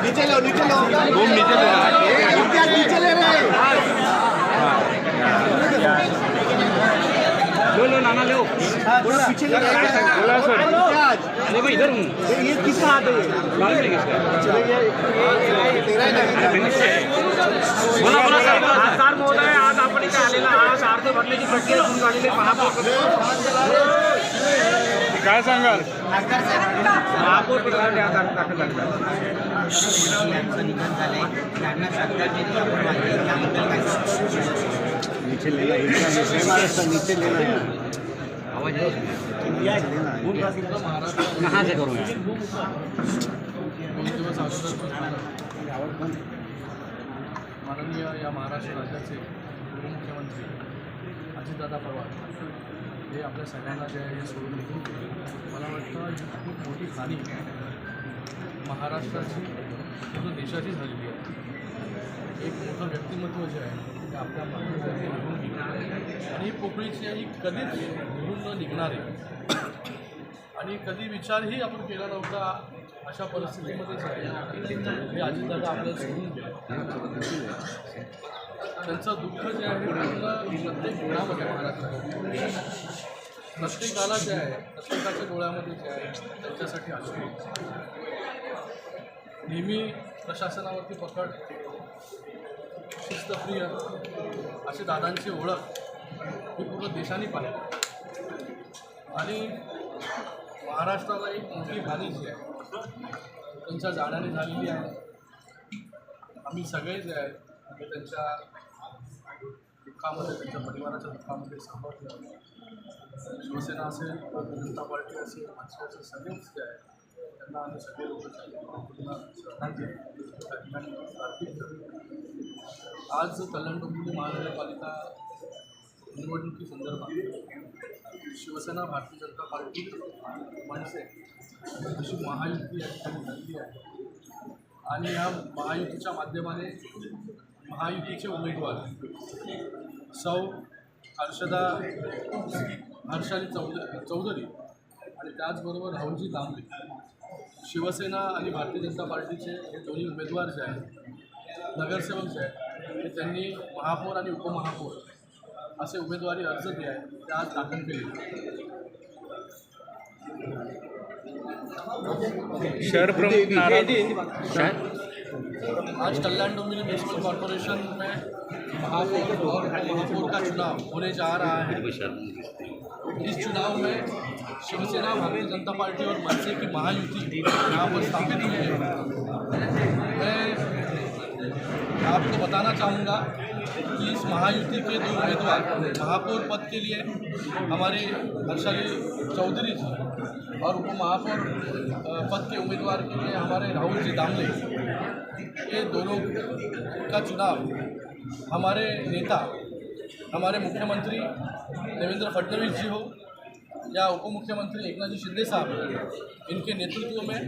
नीचे लो घूम नीचे ले रहे लो नाना लो थोड़ा पीछे ले बोला सर अरे भाई इधर हूँ ये किसका हाथ है मालूम नहीं किसका बोला सर महोदय आज आपण इथे आलेला आज अर्ज भरण्याची प्रक्रिया सुरू झालेली महापौर काय सांगाल महापौर पदासाठी आज दाखल झाला निधन झाले त्यांना श्रद्धांजली आपण वाहिली त्याबद्दल काय नीचे लेना नीचे लेना आवाज कहाँ से करूँ माननीय या महाराष्ट्र राज्याचे उपमुख्यमंत्री अजितदादा पवार हे आपल्या सगळ्यांना जे आहे हे सोडून निघून गेले. मला वाटतं ही खूप मोठी हानी महाराष्ट्राची पूर्ण देशाची झालेली आहे. एक मोठं व्यक्तिमत्व जे आहे ते आपल्या महाराष्ट्राचे निघून गेले आणि ही पोकळीची ही कधीच निघून न निघणारी आणि कधी विचारही आपण केला नव्हता अशा परिस्थितीमध्येच आहे हे अजितदादा आपल्याला सोडून गेले. त्यांचं दुःख जे आहे पूर्ण प्रत्येक डोळ्यामध्ये महाराष्ट्रात प्रत्येकाला जे आहे प्रत्येकाच्या डोळ्यामध्ये जे आहे त्यांच्यासाठी असतो. नेहमी प्रशासनावरती पकड शिस्तप्रिय अशी दादांची ओळख ही पूर्ण देशाने पाहिली आणि महाराष्ट्राला एक मोठी हानी जी आहे त्यांच्या जाण्याने झालेली आहे. आम्ही सगळे जे आहे ते त्यांच्या दुःखामध्ये त्यांच्या परिवाराच्या दुःखामध्ये सामोरं शिवसेना असेल भारतीय जनता पार्टी असेल मनसे असेल सगळेच जे आहे त्यांना आम्ही सगळे लोक श्रद्धांजली अर्पित करतो. आज कल्याण डोंबिवली महानगरपालिका निवडणुकीसंदर्भात शिवसेना भारतीय जनता पार्टी मनसे अशी महायुती या ठिकाणी झालेली आहे आणि ह्या महायुतीच्या माध्यमाने महायुतीचे उमेदवार सौ हर्षाली चौधरी आणि त्याचबरोबर राहुलजी दामले शिवसेना आणि भारतीय जनता पार्टीचे हे दोन्ही उमेदवार जे आहेत नगरसेवक जे आहेत ते त्यांनी महापौर आणि उपमहापौर असे उमेदवारी अर्ज जे आहेत ते आज दाखल केले. शहर प्रमुख नाराज आज कल्याण डोंबिवली म्यूनसिपल कॉरपोरेशन में महापौर और महापौर का चुनाव होने जा रहा है. इस चुनाव में शिवसेना भारतीय जनता पार्टी और मनसे की महायुति यहाँ पर स्थापित हुई है. मैं आपको बताना चाहूँगा कि इस महायुति के दो उम्मीदवार महापौर पद के लिए हमारे हर्षाली चौधरी जी और उप महापौर पद के उम्मीदवार के लिए हमारे राहुल जी दामले, ये दोनों का चुनाव हमारे नेता हमारे मुख्यमंत्री देवेंद्र फडणवीस जी हो या उप मुख्यमंत्री एकनाथ जी शिंदे साहब इनके नेतृत्व में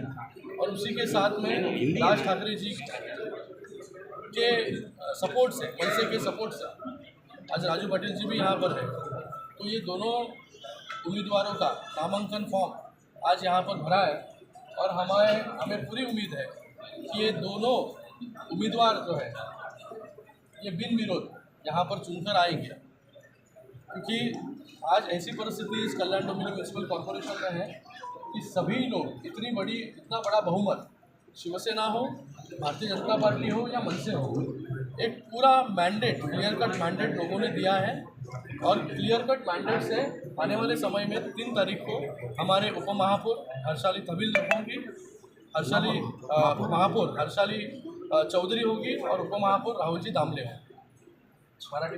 और उसी के साथ में राज ठाकरे जी के सपोर्ट से मनसे के सपोर्ट से आज राजू पाटिल जी भी यहाँ पर है. तो ये दोनों उम्मीदवारों का नामांकन फॉर्म आज यहाँ पर भरा है और हमें पूरी उम्मीद है कि ये दोनों उम्मीदवार जो है ये बिन विरोध यहाँ पर चुनकर आएंगे. क्योंकि आज ऐसी परिस्थिति इस कल्याण डोंबिवली म्यूनसिपल कॉरपोरेशन में है कि सभी लोग इतना बड़ा बहुमत शिवसेना हो भारतीय जनता पार्टी हो या मनसे हो एक पूरा मैंडेट क्लियर कट मैंडेट लोगों ने दिया है और क्लियर कट मैंडेट से आने वाले समय में 3 तारीख को हमारे उप महापौर हर्षाली तहवील होंगी, महापौर हर्षाली चौधरी होगी और उप महापौर राहुल जी दामले होंगे. मराठी